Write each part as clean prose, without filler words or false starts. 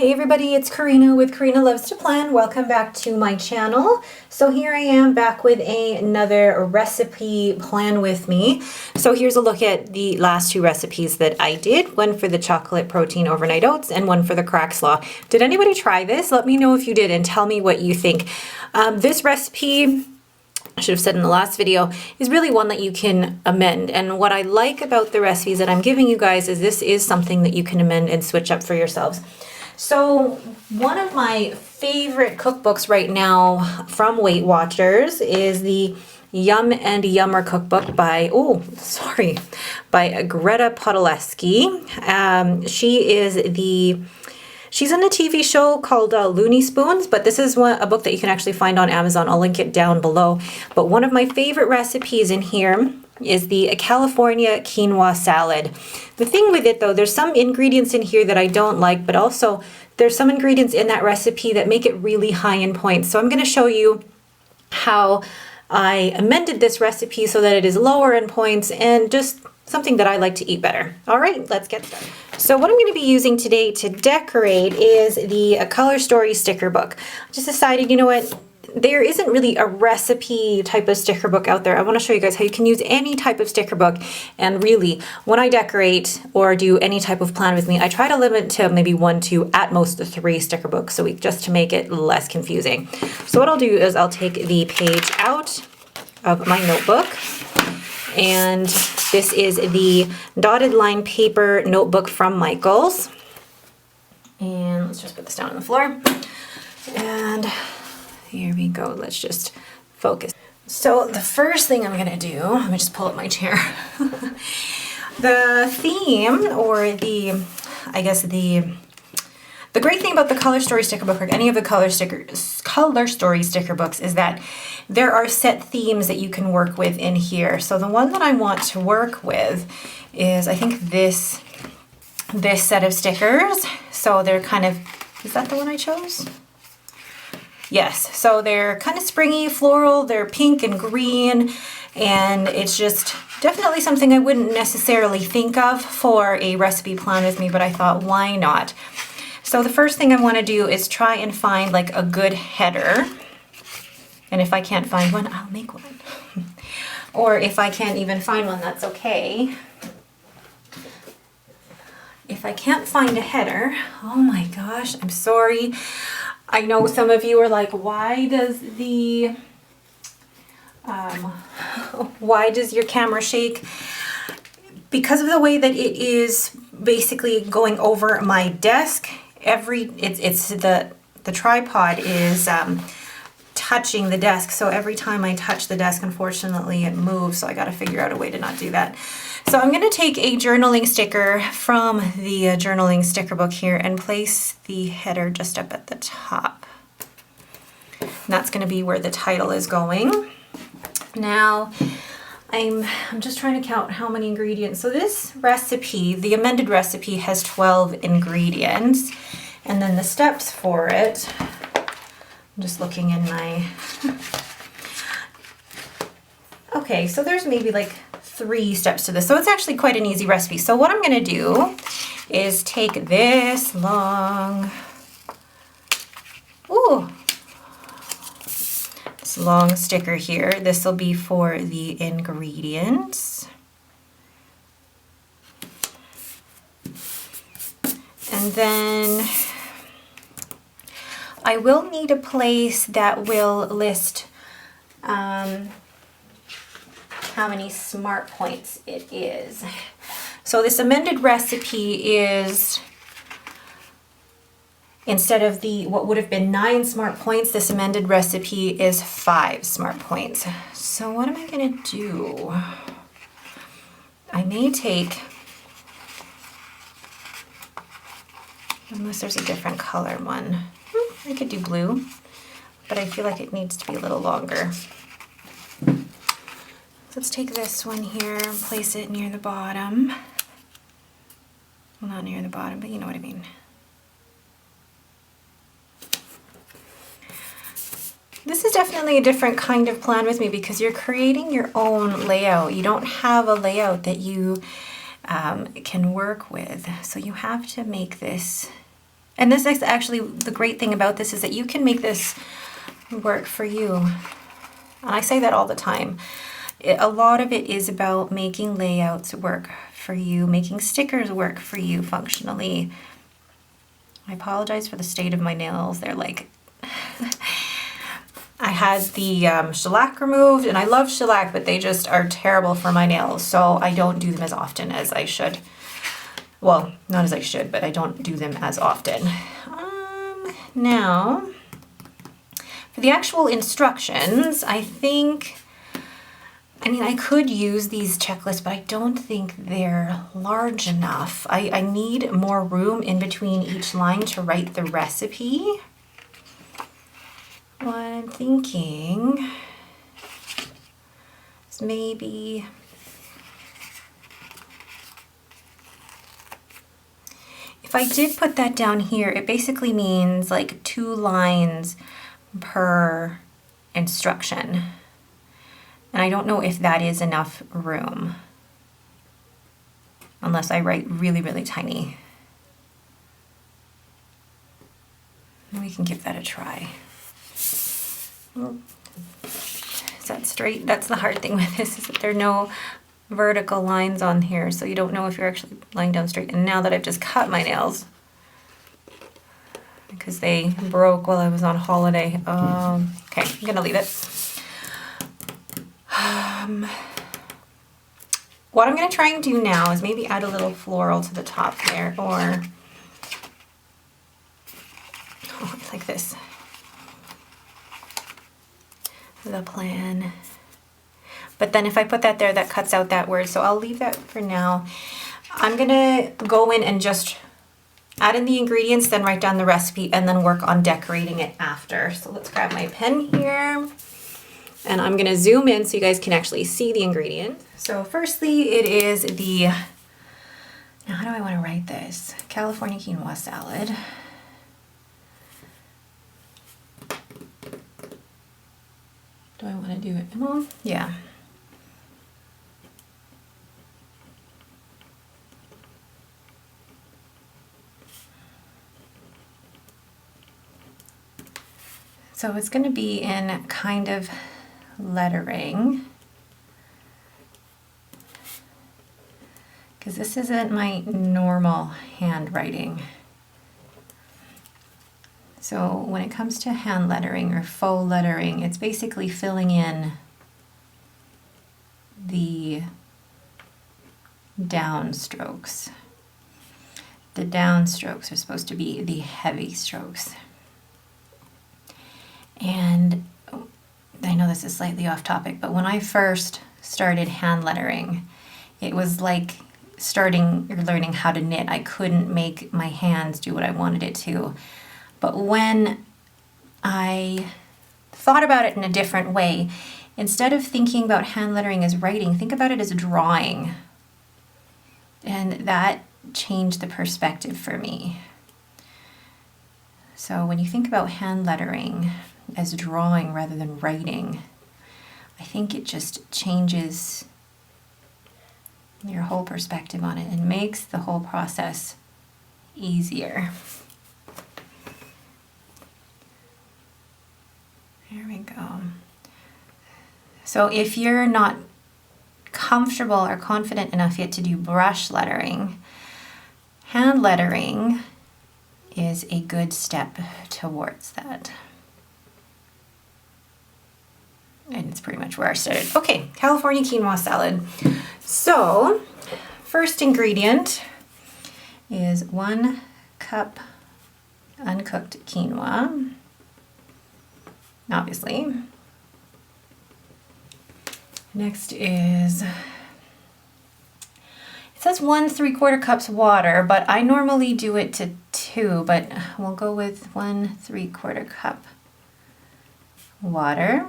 Hey everybody, it's Karina with Karina Loves to Plan. Welcome back to my channel. So here I am back with another recipe plan with me. So here's a look at the last two recipes that I did. One for the chocolate protein overnight oats and one for the crack slaw. Did anybody try this? Let me know if you did and tell me what you think. This recipe, I should have said in the last video, is really one that you can amend. And what I like about the recipes that I'm giving you guys is this is something that you can amend and switch up for yourselves. So one of my favorite cookbooks right now from Weight Watchers is the Yum and Yummer cookbook by, by Greta Podolsky. She's in a TV show called Looney Spoons, but this is a book that you can actually find on Amazon. I'll link it down below. But one of my favorite recipes in here is the California quinoa salad. The thing with it though, there's some ingredients in here that I don't like, but also there's some ingredients in that recipe that make it really high in points. So I'm going to show you how I amended this recipe so that it is lower in points and just something that I like to eat better. All right, let's get started. So what I'm going to be using today to decorate is the Color Story sticker book. I just decided, you know what? There isn't really a recipe type of sticker book out there. I want to show you guys how you can use any type of sticker book. And really, when I decorate or do any type of plan with me, I try to limit to maybe 1 to at most 3 sticker books a week, just to make it less confusing. So what I'll do is I'll take the page out of my notebook. And this is the dotted line paper notebook from Michaels. And let's just put this down on the floor. And here we go. Let's just focus. So the first thing I'm going to do, let me just pull up my chair. The theme, or the great thing about the Color Story sticker book, or any of the Color Story sticker books, is that there are set themes that you can work with in here. So the one that I want to work with is, I think, this set of stickers. So they're kind of, is that the one I chose? Yes, so they're kind of springy, floral, they're pink and green, and it's just definitely something I wouldn't necessarily think of for a recipe plan with me, but I thought, why not? So the first thing I want to do is try and find like a good header, and if I can't find one, I'll make one. Or if I can't even find one, that's okay. If I can't find a header, oh my gosh, I'm sorry. I know some of you are like, why does your camera shake? Because of the way that it is basically going over my desk. The tripod is touching the desk, so every time I touch the desk, unfortunately, it moves. So I got to figure out a way to not do that. So I'm going to take a journaling sticker from the journaling sticker book here and place the header just up at the top. And that's going to be where the title is going. Now, I'm just trying to count how many ingredients. So this recipe, the amended recipe, has 12 ingredients. And then the steps for it, I'm just looking in my... Okay, so there's maybe like 3 steps to this. So it's actually quite an easy recipe. So what I'm going to do is take this long sticker here. This will be for the ingredients. And then I will need a place that will list how many SmartPoints it is. So this amended recipe is, instead of what would have been 9 SmartPoints, this amended recipe is 5 SmartPoints. So what am I going to do? I may take, unless there's a different color one. I could do blue, but I feel like it needs to be a little longer. Let's take this one here and place it near the bottom. Well, not near the bottom, but you know what I mean. This is definitely a different kind of plan with me because you're creating your own layout. You don't have a layout that you can work with. So you have to make this And this is actually the great thing about this is that you can make this work for you. And I say that all the time. A lot of it is about making layouts work for you, making stickers work for you functionally. I apologize for the state of my nails. They're like, I had the shellac removed, and I love shellac, but they just are terrible for my nails, so I don't do them as often as I should. Well, not as I should, but I don't do them as often. Now, for the actual instructions, I could use these checklists, but I don't think they're large enough. I need more room in between each line to write the recipe. What I'm thinking is maybe if I did put that down here, it basically means like 2 lines per instruction. And I don't know if that is enough room, unless I write really, really tiny. We can give that a try. Is that straight? That's the hard thing with this, is that there are no vertical lines on here, so you don't know if you're actually lying down straight. And now that I've just cut my nails, because they broke while I was on holiday, okay, I'm gonna leave it. What I'm gonna try and do now is maybe add a little floral to the top there, or like this. The plan. But then if I put that there, that cuts out that word, so I'll leave that for now. I'm gonna go in and just add in the ingredients, then write down the recipe, and then work on decorating it after. So let's grab my pen here, and I'm gonna zoom in so you guys can actually see the ingredients. So firstly, it is the, now how do I wanna write this? California quinoa salad. Do I want to do it? Well, yeah. So it's going to be in kind of lettering, because this isn't my normal handwriting. So when it comes to hand lettering or faux lettering, it's basically filling in the downstrokes. The downstrokes are supposed to be the heavy strokes. And I know this is slightly off topic, but when I first started hand lettering, it was like starting or learning how to knit. I couldn't make my hands do what I wanted it to. But when I thought about it in a different way, instead of thinking about hand lettering as writing, think about it as drawing. And that changed the perspective for me. So when you think about hand lettering as drawing rather than writing, I think it just changes your whole perspective on it and makes the whole process easier. There we go. So if you're not comfortable or confident enough yet to do brush lettering, hand lettering is a good step towards that. And it's pretty much where I started. Okay, California quinoa salad. So, first ingredient is 1 cup uncooked quinoa, obviously. Next is, it says 1 3/4 cups water, but I normally do it to 2, but we'll go with 1 3/4 cup water.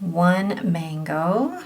1 mango.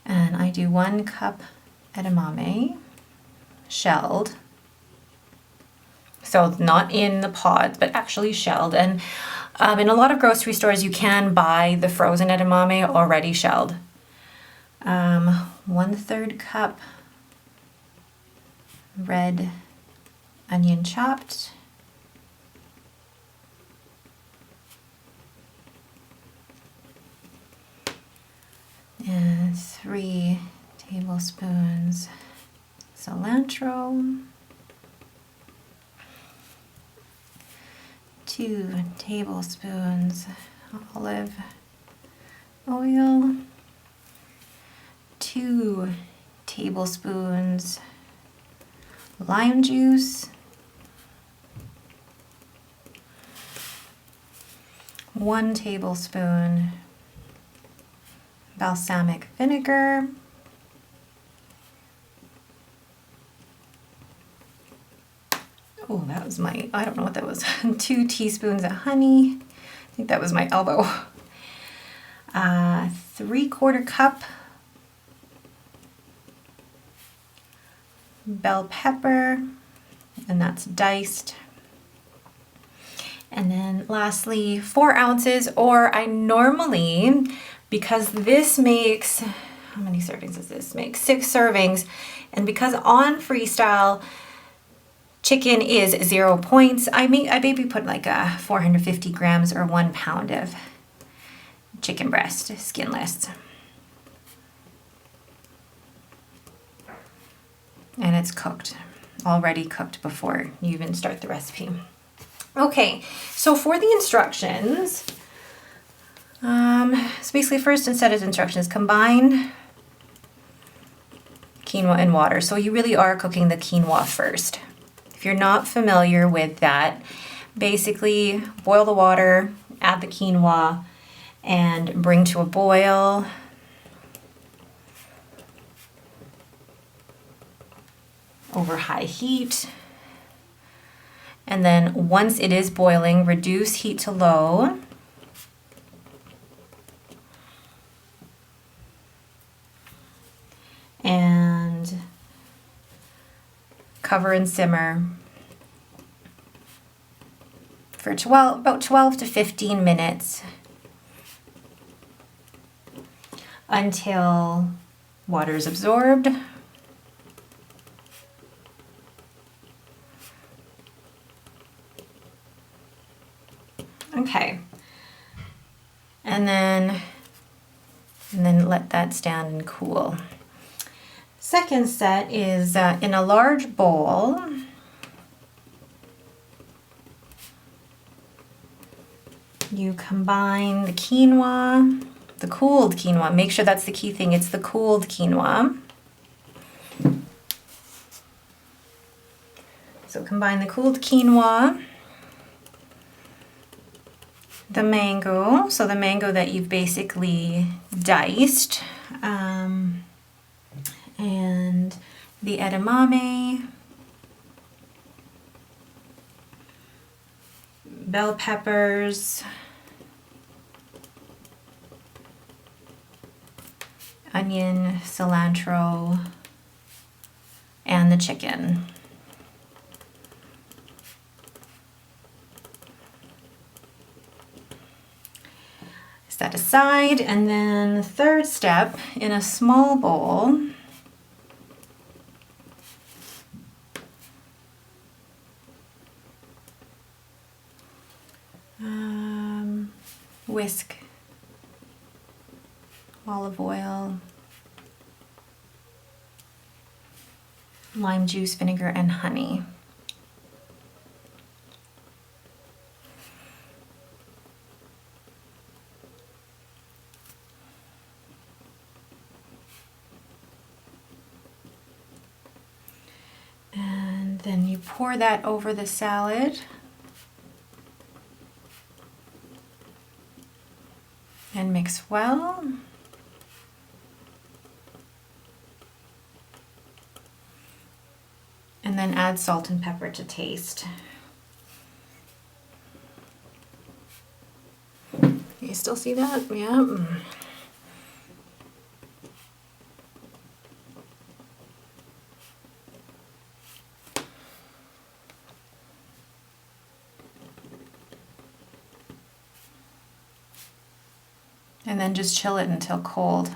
And I do 1 cup edamame, shelled. So not in the pods, but actually shelled. And in a lot of grocery stores, you can buy the frozen edamame already shelled. 1/3 cup red onion chopped, and 3 tablespoons cilantro, 2 tablespoons olive oil, 2 tablespoons lime juice, 1 tablespoon balsamic vinegar, oh, that was my, I don't know what that was, 2 teaspoons of honey, I think that was my elbow, 3/4 cup bell pepper, and that's diced. And then lastly, 4 ounces, or I normally, because this makes, how many servings does this make? 6 servings. And because on Freestyle, chicken is 0 points, I maybe put like 450 grams or 1 pound of chicken breast, skinless. And it's cooked, already cooked before you even start the recipe. Okay, so for the instructions, so basically first set of instructions, combine quinoa and water. So you really are cooking the quinoa first. If you're not familiar with that, basically boil the water, add the quinoa, and bring to a boil. Over high heat. And then once it is boiling, reduce heat to low. And cover and simmer for about 12 to 15 minutes until water is absorbed. Okay, and then let that stand and cool. Second set is in a large bowl. You combine the quinoa, the cooled quinoa. Make sure that's the key thing. It's the cooled quinoa. So combine the cooled quinoa, the mango, so the mango that you've basically diced, and the edamame, bell peppers, onion, cilantro, and the chicken. Set aside, and then the third step, in a small bowl, whisk olive oil, lime juice, vinegar, and honey. And then you pour that over the salad. And mix well. And then add salt and pepper to taste. You still see that? Yeah. And then just chill it until cold.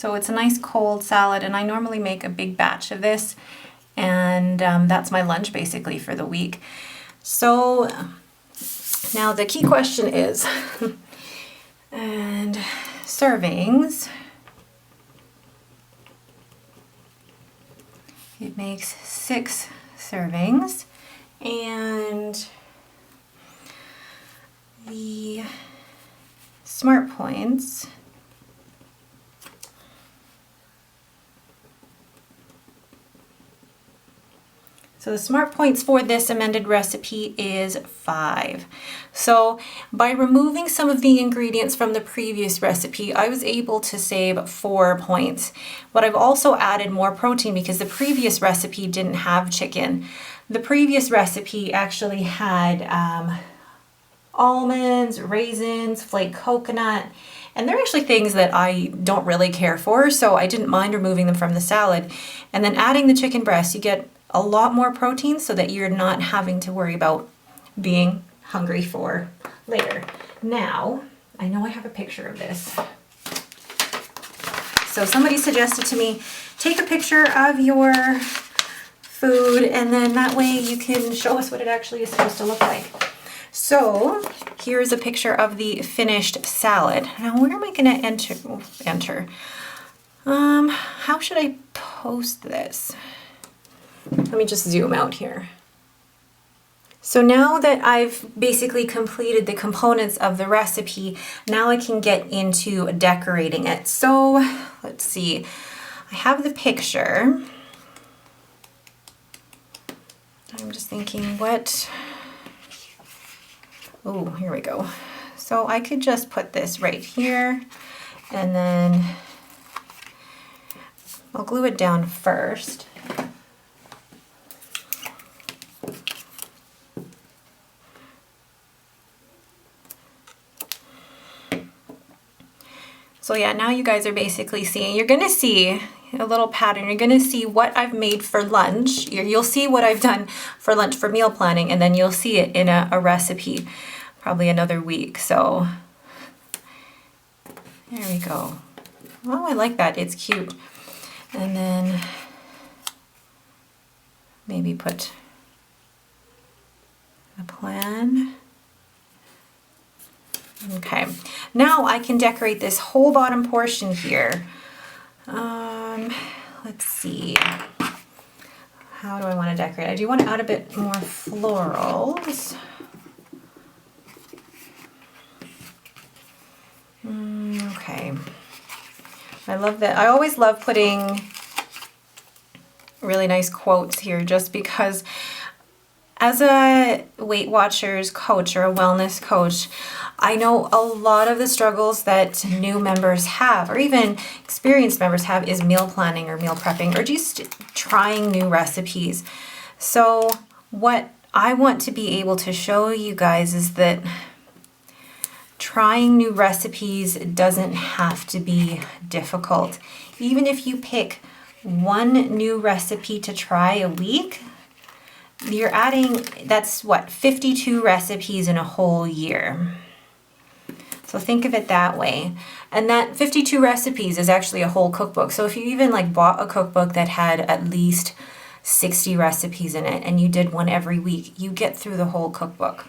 So it's a nice cold salad, and I normally make a big batch of this, and that's my lunch basically for the week. So now the key question is, and servings, it makes 6 servings, and the SmartPoints So the SmartPoints for this amended recipe is 5. So by removing some of the ingredients from the previous recipe, I was able to save 4 points. But I've also added more protein because the previous recipe didn't have chicken. The previous recipe actually had almonds, raisins, flaked coconut, and they're actually things that I don't really care for, so I didn't mind removing them from the salad. And then adding the chicken breast, you get a lot more protein so that you're not having to worry about being hungry for later. Now, I know I have a picture of this. So somebody suggested to me, take a picture of your food, and then that way you can show us what it actually is supposed to look like. So here's a picture of the finished salad. Now where am I gonna enter? How should I post this? Let me just zoom out here. So now that I've basically completed the components of the recipe, now I can get into decorating it. So let's see, I have the picture. I'm just thinking oh, here we go. So I could just put this right here, and then I'll glue it down first. So yeah, now you guys are basically seeing, you're gonna see a little pattern. You're gonna see what I've made for lunch. You'll see what I've done for lunch for meal planning, and then you'll see it in a recipe, probably another week. So there we go. Oh, I like that, it's cute. And then maybe put a plan. Okay, now I can decorate this whole bottom portion here. Let's see. How do I want to decorate? I do want to add a bit more florals. Okay. I love that. I always love putting really nice quotes here just because as a Weight Watchers coach or a wellness coach, I know a lot of the struggles that new members have, or even experienced members have, is meal planning or meal prepping or just trying new recipes. So what I want to be able to show you guys is that trying new recipes doesn't have to be difficult. Even if you pick one new recipe to try a week, you're adding, that's what, 52 recipes in a whole year. So think of it that way. And that 52 recipes is actually a whole cookbook. So if you even like bought a cookbook that had at least 60 recipes in it and you did one every week, you get through the whole cookbook.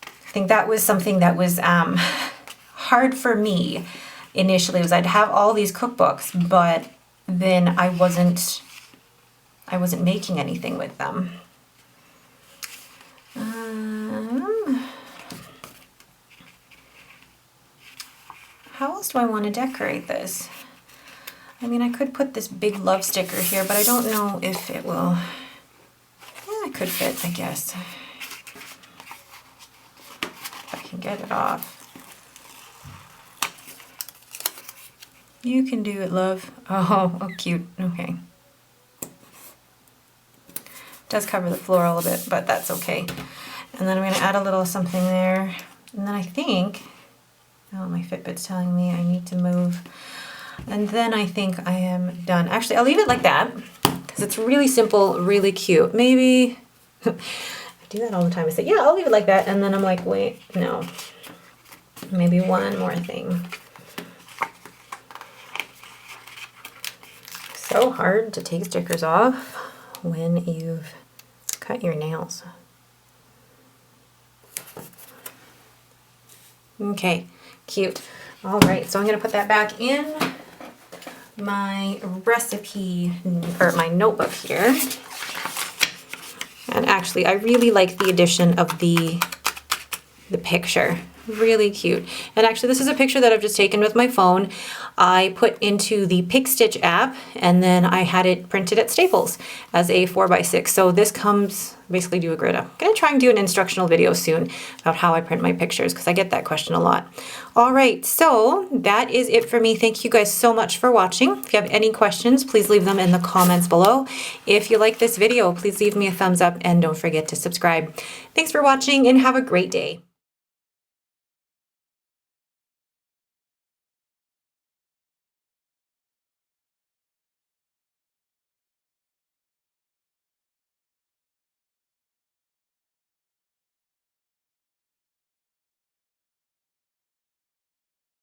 I think that was something that was hard for me initially, was I'd have all these cookbooks, but then I wasn't making anything with them. How else do I want to decorate this? I mean, I could put this big love sticker here, but I don't know if it will. Yeah, it could fit, I guess. If I can get it off. You can do it, love. Oh, cute. Okay. Does cover the floral a bit, but that's okay. And then I'm going to add a little something there. And then I think, oh, my Fitbit's telling me I need to move. And then I think I am done. Actually, I'll leave it like that because it's really simple, really cute. Maybe, I do that all the time. I say, yeah, I'll leave it like that. And then I'm like, wait, no. Maybe one more thing. so hard to take stickers off when you've cut your nails. Okay, cute. All right, so I'm gonna put that back in my recipe, or my notebook here. And actually, I really like the addition of the picture. Really cute. And actually, this is a picture that I've just taken with my phone. I put into the Pick Stitch app, and then I had it printed at Staples as a 4x6. So this comes, basically do a grid. I'm gonna try and do an instructional video soon about how I print my pictures, because I get that question a lot. All right, so that is it for me. Thank you guys so much for watching. If you have any questions, please leave them in the comments below. If you like this video, please leave me a thumbs up and don't forget to subscribe. Thanks for watching and have a great day.